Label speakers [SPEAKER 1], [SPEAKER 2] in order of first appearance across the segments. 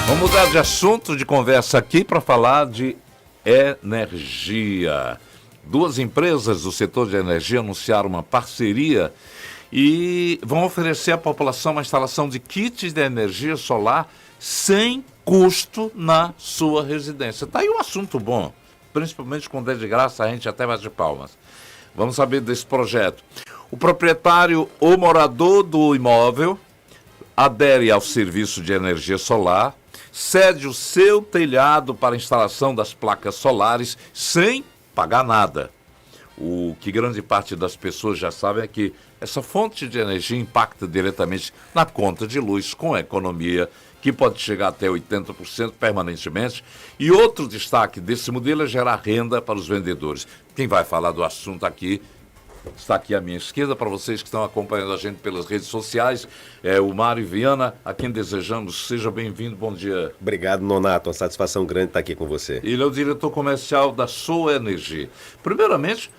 [SPEAKER 1] Vamos mudar de assunto de conversa aqui para falar de energia. Duas empresas do setor de energia anunciaram uma parceria e vão oferecer à população uma instalação de kits de energia solar sem custo na sua residência. Tá aí um assunto bom, principalmente quando é de graça, a gente até bate palmas. Vamos saber desse projeto. O proprietário ou morador do imóvel adere ao serviço de energia solar, cede o seu telhado para a instalação das placas solares sem pagar nada. O que grande parte das pessoas já sabem é que essa fonte de energia impacta diretamente na conta de luz, com a economia, que pode chegar até 80% permanentemente. E outro destaque desse modelo é gerar renda para os vendedores. Quem vai falar do assunto aqui está aqui à minha esquerda, para vocês que estão acompanhando a gente pelas redes sociais, é o Mário Viana, a quem desejamos, seja bem-vindo, bom dia.
[SPEAKER 2] Obrigado, Nonato, uma satisfação grande estar aqui com você.
[SPEAKER 1] Ele é o diretor comercial da Soa Energia. Primeiramente,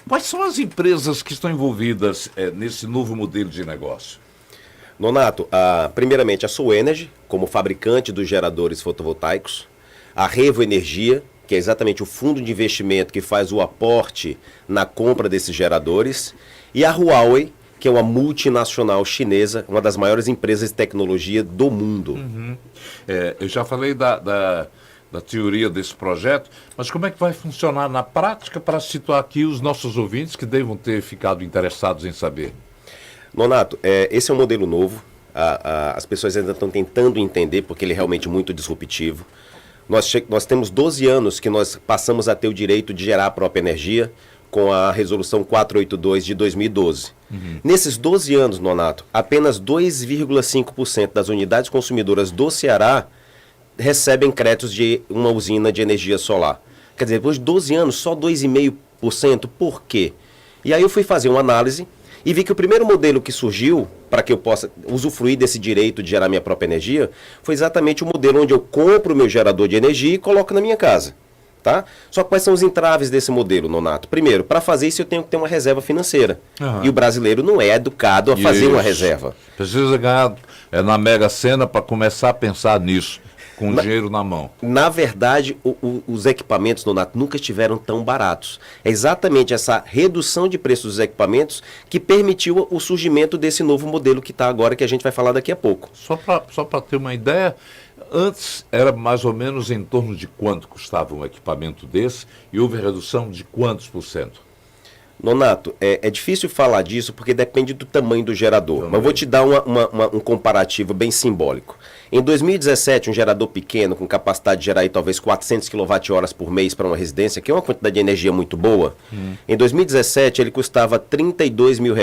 [SPEAKER 1] quais são as empresas que estão envolvidas nesse novo modelo de negócio?
[SPEAKER 2] Nonato, primeiramente a Soa Energy, como fabricante dos geradores fotovoltaicos, a Revo Energia, que é exatamente o fundo de investimento que faz o aporte na compra desses geradores, e a Huawei, que é uma multinacional chinesa, uma das maiores empresas de tecnologia do mundo.
[SPEAKER 1] Uhum. Eu já falei da teoria desse projeto, mas como é que vai funcionar na prática para situar aqui os nossos ouvintes que devam ter ficado interessados em saber?
[SPEAKER 2] Nonato, esse é um modelo novo, as pessoas ainda estão tentando entender porque ele é realmente muito disruptivo. Nós temos 12 anos que nós passamos a ter o direito de gerar a própria energia com a resolução 482 de 2012. Uhum. Nesses 12 anos, Nonato, apenas 2,5% das unidades consumidoras do Ceará recebem créditos de uma usina de energia solar. Quer dizer, depois de 12 anos, só 2,5%. Por quê? E aí eu fui fazer uma análise e vi que o primeiro modelo que surgiu para que eu possa usufruir desse direito de gerar minha própria energia foi exatamente o modelo onde eu compro o meu gerador de energia e coloco na minha casa. Tá? Só que quais são os entraves desse modelo, Nonato? Primeiro, para fazer isso eu tenho que ter uma reserva financeira. Uhum. E o brasileiro não é educado a fazer uma reserva.
[SPEAKER 1] Precisa ganhar na Mega Sena para começar a pensar nisso. Com dinheiro na mão.
[SPEAKER 2] Na verdade, os equipamentos, Nonato, nunca estiveram tão baratos. É exatamente essa redução de preço dos equipamentos que permitiu o surgimento desse novo modelo que está agora, que a gente vai falar daqui a pouco.
[SPEAKER 1] Só para ter uma ideia, antes era mais ou menos em torno de quanto custava um equipamento desse e houve redução de quantos por cento?
[SPEAKER 2] Nonato, é difícil falar disso porque depende do tamanho do gerador. Mas eu vou te dar um comparativo bem simbólico. Em 2017, um gerador pequeno, com capacidade de gerar aí, talvez 400 kWh por mês para uma residência, que é uma quantidade de energia muito boa, em 2017 ele custava R$32 mil.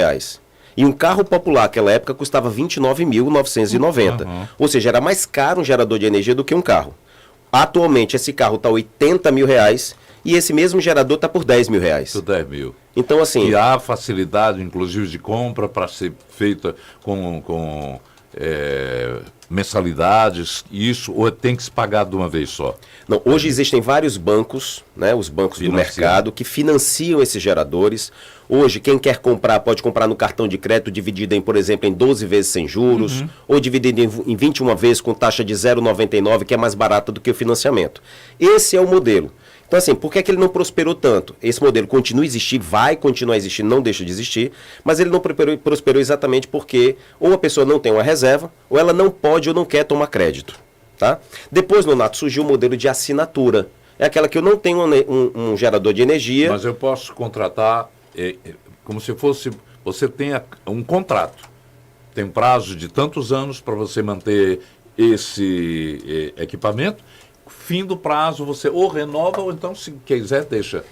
[SPEAKER 2] E um carro popular naquela época custava R$29.990. Ou seja, era mais caro um gerador de energia do que um carro. Atualmente esse carro está R$80 mil e esse mesmo gerador está por R$10 mil.
[SPEAKER 1] Por 10 mil.
[SPEAKER 2] Então, assim...
[SPEAKER 1] E há facilidade, inclusive, de compra para ser feita com mensalidades, isso, ou tem que se pagar de uma vez só?
[SPEAKER 2] Não, hoje existem vários bancos, né, os bancos do mercado, que financiam esses geradores. Hoje, quem quer comprar, pode comprar no cartão de crédito dividido em, por exemplo, em 12 vezes sem juros, ou dividido em 21 vezes com taxa de 0,99, que é mais barata do que o financiamento. Esse é o modelo. Então, assim, por que ele não prosperou tanto? Esse modelo continua a existir, vai continuar a existir, não deixa de existir, mas ele não prosperou exatamente porque ou a pessoa não tem uma reserva, ou ela não pode ou não quer tomar crédito. Tá? Depois, Nonato, surgiu o modelo de assinatura. É aquela que eu não tenho um gerador de energia.
[SPEAKER 1] Mas eu posso contratar como se fosse... Você tem um contrato. Tem um prazo de tantos anos para você manter esse equipamento. Fim do prazo, você ou renova ou então, se quiser, deixa.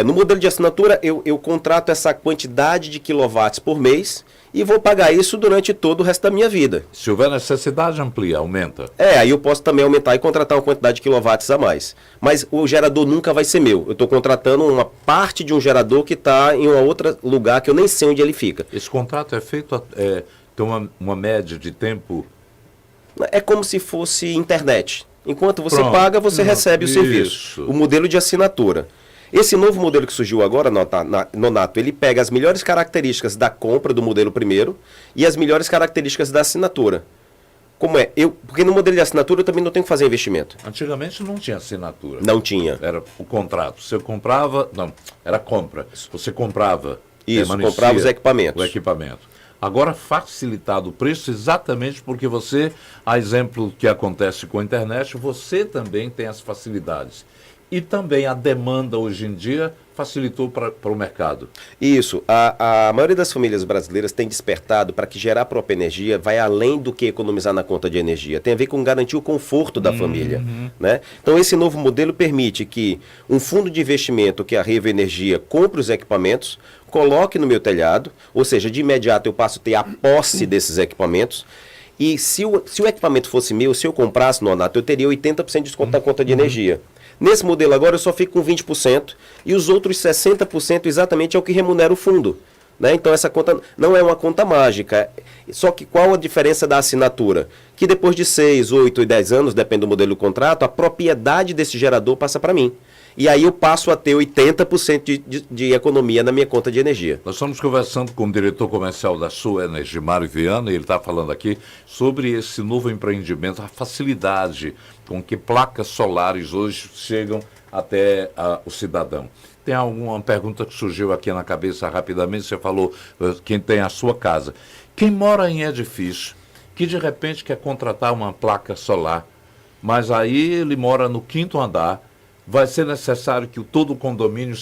[SPEAKER 2] No modelo de assinatura, eu contrato essa quantidade de quilowatts por mês e vou pagar isso durante todo o resto da minha vida.
[SPEAKER 1] Se houver necessidade, amplia, aumenta.
[SPEAKER 2] Aí eu posso também aumentar e contratar uma quantidade de quilowatts a mais. Mas o gerador nunca vai ser meu. Eu estou contratando uma parte de um gerador que está em um outro lugar que eu nem sei onde ele fica.
[SPEAKER 1] Esse contrato é feito, tem uma média de tempo?
[SPEAKER 2] É como se fosse internet. Enquanto você paga, você recebe o serviço. O modelo de assinatura. Esse novo modelo que surgiu agora, Nonato, ele pega as melhores características da compra do modelo primeiro e as melhores características da assinatura. Como é? Porque no modelo de assinatura eu também não tenho que fazer investimento.
[SPEAKER 1] Antigamente não tinha assinatura.
[SPEAKER 2] Não tinha.
[SPEAKER 1] Era o contrato. Você comprava... Não, era compra. Você comprava...
[SPEAKER 2] Isso, comprava os equipamentos.
[SPEAKER 1] O equipamento. Agora, facilitado o preço exatamente porque você, a exemplo que acontece com a internet, você também tem as facilidades. E também a demanda hoje em dia facilitou para o mercado.
[SPEAKER 2] Isso. A maioria das famílias brasileiras tem despertado para que gerar a própria energia vai além do que economizar na conta de energia. Tem a ver com garantir o conforto da família. Né? Então, esse novo modelo permite que um fundo de investimento, que é a Revo Energia, compre os equipamentos, coloque no meu telhado, ou seja, de imediato eu passo a ter a posse desses equipamentos. E se o equipamento fosse meu, se eu comprasse, Nonato, eu teria 80% de desconto na conta de energia. Nesse modelo agora eu só fico com 20% e os outros 60% exatamente é o que remunera o fundo. Né? Então essa conta não é uma conta mágica. Só que qual a diferença da assinatura? Que depois de 6, 8 e 10 anos, depende do modelo do contrato, a propriedade desse gerador passa para mim. E aí eu passo a ter 80% de economia na minha conta de energia.
[SPEAKER 1] Nós estamos conversando com o diretor comercial da Sul Energy, Mário Viana, e ele está falando aqui sobre esse novo empreendimento, a facilidade com que placas solares hoje chegam até o cidadão. Tem alguma pergunta que surgiu aqui na cabeça rapidamente? Você falou quem tem a sua casa. Quem mora em edifício, que de repente quer contratar uma placa solar, mas aí ele mora no 5º andar, vai ser necessário que todo o condomínio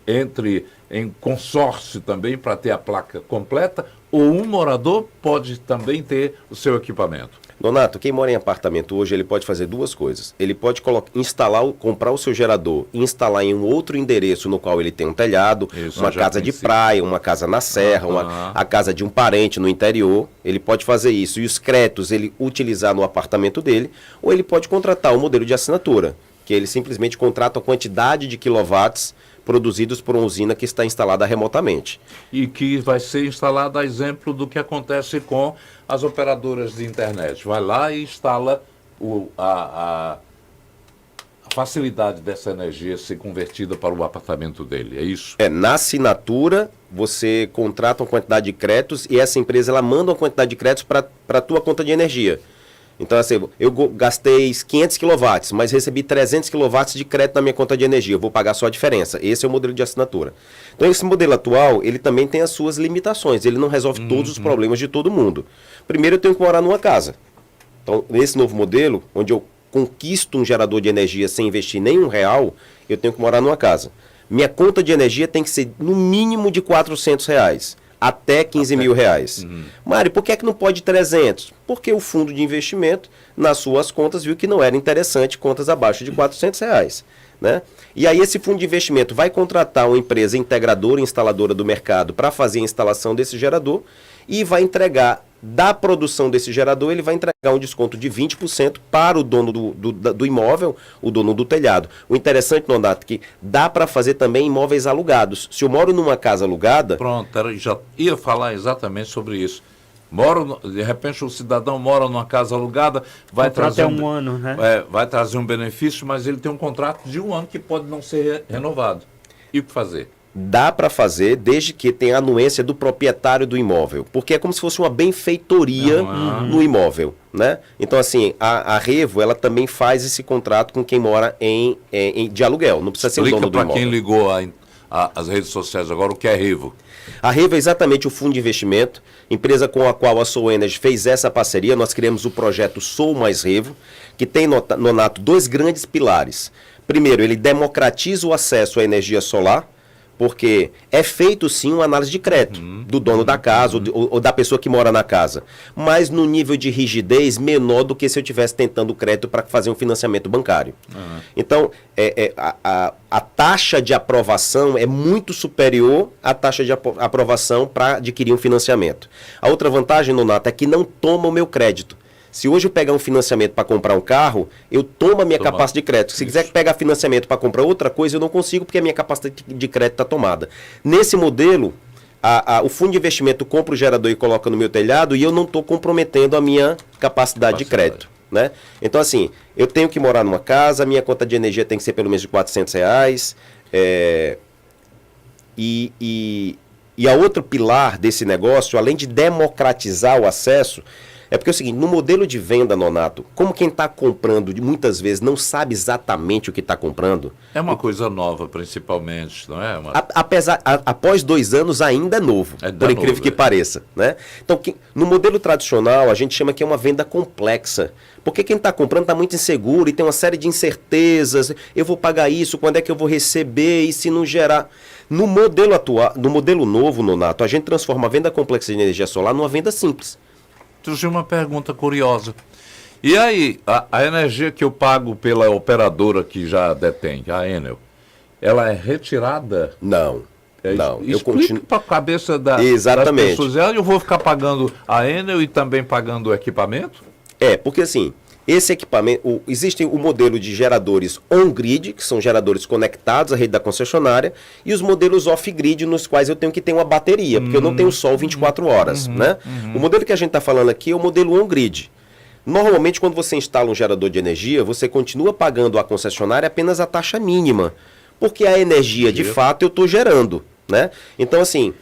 [SPEAKER 1] entre em consórcio também para ter a placa completa, ou um morador pode também ter o seu equipamento?
[SPEAKER 2] Donato, quem mora em apartamento hoje, ele pode fazer duas coisas. Ele pode comprar o seu gerador e instalar em um outro endereço no qual ele tem um telhado, uma casa de praia, uma casa na serra, a casa de um parente no interior. Ele pode fazer isso. E os créditos ele utilizar no apartamento dele, ou ele pode contratar o modelo de assinatura, que ele simplesmente contrata a quantidade de quilowatts produzidos por uma usina que está instalada remotamente.
[SPEAKER 1] E que vai ser instalada a exemplo do que acontece com as operadoras de internet. Vai lá e instala a facilidade dessa energia ser convertida para o apartamento dele, é isso?
[SPEAKER 2] Na assinatura, você contrata uma quantidade de créditos e essa empresa ela manda uma quantidade de créditos para a tua conta de energia. Então, assim, eu gastei 500 kW, mas recebi 300 kW de crédito na minha conta de energia. Eu vou pagar só a diferença. Esse é o modelo de assinatura. Então, esse modelo atual, ele também tem as suas limitações. Ele não resolve todos os problemas de todo mundo. Primeiro, eu tenho que morar numa casa. Então, nesse novo modelo, onde eu conquisto um gerador de energia sem investir nenhum real, eu tenho que morar numa casa. Minha conta de energia tem que ser no mínimo de R$400. Até 15 mil reais. Mário, por que é que não pode 300? Porque o fundo de investimento, nas suas contas, viu que não era interessante contas abaixo de R$400. Né? E aí esse fundo de investimento vai contratar uma empresa integradora, instaladora do mercado para fazer a instalação desse gerador e vai entregar da produção desse gerador, ele vai entregar um desconto de 20% para o dono do imóvel, o dono do telhado. O interessante, Nonato, que dá para fazer também imóveis alugados. Se eu moro numa casa alugada...
[SPEAKER 1] Pronto, já ia falar exatamente sobre isso. De repente o cidadão mora numa casa alugada, vai trazer
[SPEAKER 3] até um ano, né?
[SPEAKER 1] Vai trazer um benefício, mas ele tem um contrato de 1 ano que pode não ser renovado. E o que fazer?
[SPEAKER 2] Dá para fazer desde que tenha a anuência do proprietário do imóvel, porque é como se fosse uma benfeitoria no imóvel, né? Então, assim, a Revo, ela também faz esse contrato com quem mora de aluguel, não precisa ser o dono do imóvel.
[SPEAKER 1] Explica para quem ligou as redes sociais agora o que é Revo.
[SPEAKER 2] A Revo é exatamente o fundo de investimento, empresa com a qual a Sul Energy fez essa parceria. Nós criamos o projeto Sou Mais Revo, que tem, Nonato, 2 grandes pilares. Primeiro, ele democratiza o acesso à energia solar, porque é feito sim uma análise de crédito do dono da casa ou da pessoa que mora na casa, mas no nível de rigidez menor do que se eu estivesse tentando crédito para fazer um financiamento bancário. Então, a taxa de aprovação é muito superior à taxa de aprovação para adquirir um financiamento. A outra vantagem, Nonato, é que não toma o meu crédito. Se hoje eu pegar um financiamento para comprar um carro, eu tomo a minha capacidade de crédito. Se quiser pegar financiamento para comprar outra coisa, eu não consigo porque a minha capacidade de crédito está tomada. Nesse modelo, o fundo de investimento compra o gerador e coloca no meu telhado e eu não estou comprometendo a minha capacidade de crédito. Né? Então, assim, eu tenho que morar numa casa, a minha conta de energia tem que ser pelo menos de R$400, E a outro pilar desse negócio, além de democratizar o acesso, é porque é o seguinte, no modelo de venda, Nonato, como quem está comprando muitas vezes não sabe exatamente o que está comprando...
[SPEAKER 1] É uma coisa nova, principalmente, não é?
[SPEAKER 2] Após 2 anos ainda é novo, por incrível que pareça. Né? Então, no modelo tradicional, a gente chama que é uma venda complexa. Porque quem está comprando está muito inseguro e tem uma série de incertezas. Eu vou pagar isso, quando é que eu vou receber e se não gerar... No modelo atual, no modelo novo, Nonato, a gente transforma a venda complexa de energia solar numa venda simples.
[SPEAKER 1] Surgiu uma pergunta curiosa. E aí, a energia que eu pago pela operadora que já detém, a Enel, ela é retirada?
[SPEAKER 2] Não. Não.
[SPEAKER 1] Eu continuo para a cabeça das pessoas. Eu vou ficar pagando a Enel e também pagando o equipamento?
[SPEAKER 2] Porque assim, esse equipamento, existe o modelo de geradores on-grid, que são geradores conectados à rede da concessionária, e os modelos off-grid, nos quais eu tenho que ter uma bateria, porque eu não tenho sol 24 horas. Né? O modelo que a gente está falando aqui é o modelo on-grid. Normalmente, quando você instala um gerador de energia, você continua pagando à concessionária apenas a taxa mínima, porque a energia, de fato, eu estou gerando. Né? Então, assim,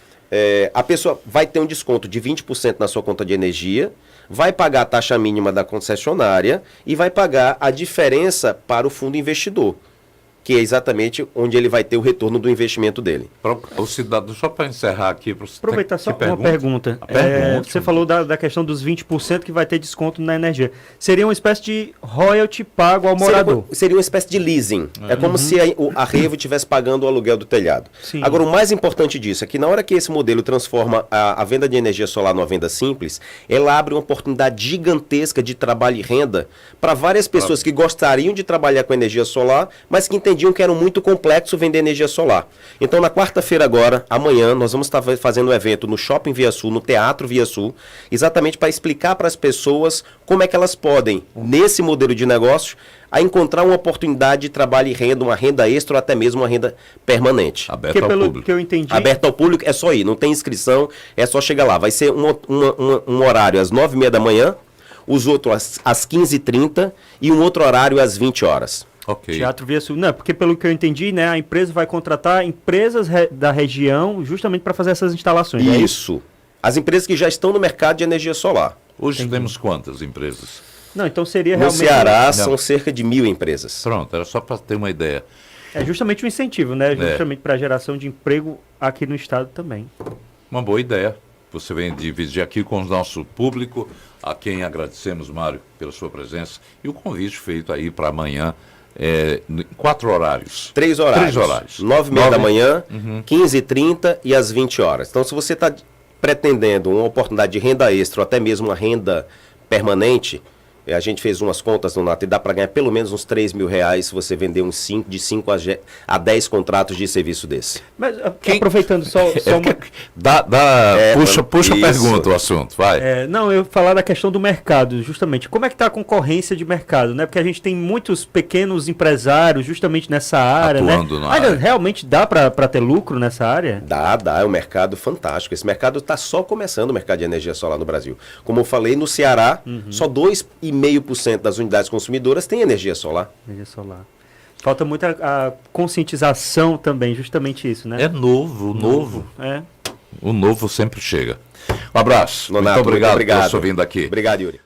[SPEAKER 2] a pessoa vai ter um desconto de 20% na sua conta de energia, vai pagar a taxa mínima da concessionária e vai pagar a diferença para o fundo investidor, que é exatamente onde ele vai ter o retorno do investimento dele.
[SPEAKER 1] O cidadão, só para encerrar aqui...
[SPEAKER 3] Aproveitar só uma pergunta. Você falou da questão dos 20% que vai ter desconto na energia. Seria uma espécie de royalty pago ao morador?
[SPEAKER 2] Seria uma espécie de leasing. É como se a Revo estivesse pagando o aluguel do telhado.
[SPEAKER 3] Sim.
[SPEAKER 2] Agora, o mais importante disso é que na hora que esse modelo transforma a venda de energia solar numa venda simples, ela abre uma oportunidade gigantesca de trabalho e renda para várias pessoas que gostariam de trabalhar com energia solar, mas que entendiam que era muito complexo vender energia solar. Então, na quarta-feira agora, amanhã, nós vamos estar fazendo um evento no Shopping Via Sul, no Teatro Via Sul, exatamente para explicar para as pessoas como é que elas podem, nesse modelo de negócio, a encontrar uma oportunidade de trabalho e renda, uma renda extra ou até mesmo uma renda permanente.
[SPEAKER 1] Aberto ao público.
[SPEAKER 3] Que eu entendi...
[SPEAKER 2] Aberto ao público é só ir, não tem inscrição, é só chegar lá. Vai ser um horário às 9h30 da manhã, os outros às 15h30 e um outro horário às 20 horas.
[SPEAKER 1] Okay.
[SPEAKER 3] Teatro Via Sul. Não, porque pelo que eu entendi, né, a empresa vai contratar empresas da região justamente para fazer essas instalações.
[SPEAKER 2] Isso. As empresas que já estão no mercado de energia solar.
[SPEAKER 1] Hoje temos quantas empresas?
[SPEAKER 3] Não, então seria realmente...
[SPEAKER 2] No Ceará são cerca de 1.000 empresas.
[SPEAKER 1] Pronto, era só para ter uma ideia.
[SPEAKER 3] É justamente um incentivo, né? Justamente para a geração de emprego aqui no estado também.
[SPEAKER 1] Uma boa ideia. Você vem dividir aqui com o nosso público, a quem agradecemos, Mário, pela sua presença, e o convite feito aí para amanhã, 4 horários.
[SPEAKER 2] 3 horários. 9h30 da manhã, 15h30 e às 20 horas. Então, se você está pretendendo uma oportunidade de renda extra ou até mesmo uma renda permanente, a gente fez umas contas no Nato e dá para ganhar pelo menos uns R$3.000 se você vender de 5 a 10 contratos de serviço desse.
[SPEAKER 3] Mas aproveitando só uma...
[SPEAKER 1] Puxa a pergunta, o assunto, vai.
[SPEAKER 3] Não, eu falar da questão do mercado, justamente. Como é que está a concorrência de mercado, né? Porque a gente tem muitos pequenos empresários justamente nessa área,
[SPEAKER 1] atuando,
[SPEAKER 3] né?
[SPEAKER 1] Na área.
[SPEAKER 3] Realmente dá para ter lucro nessa área?
[SPEAKER 2] Dá, é um mercado fantástico. Esse mercado está só começando, o mercado de energia solar no Brasil. Como eu falei, no Ceará, só 2,5% das unidades consumidoras tem energia solar.
[SPEAKER 3] Energia solar. Falta muita a conscientização também, justamente isso, né?
[SPEAKER 1] É novo. O novo sempre chega. Um abraço.
[SPEAKER 2] Nonato,
[SPEAKER 1] muito obrigado
[SPEAKER 2] por
[SPEAKER 1] sua vinda aqui.
[SPEAKER 2] Obrigado, Yuri.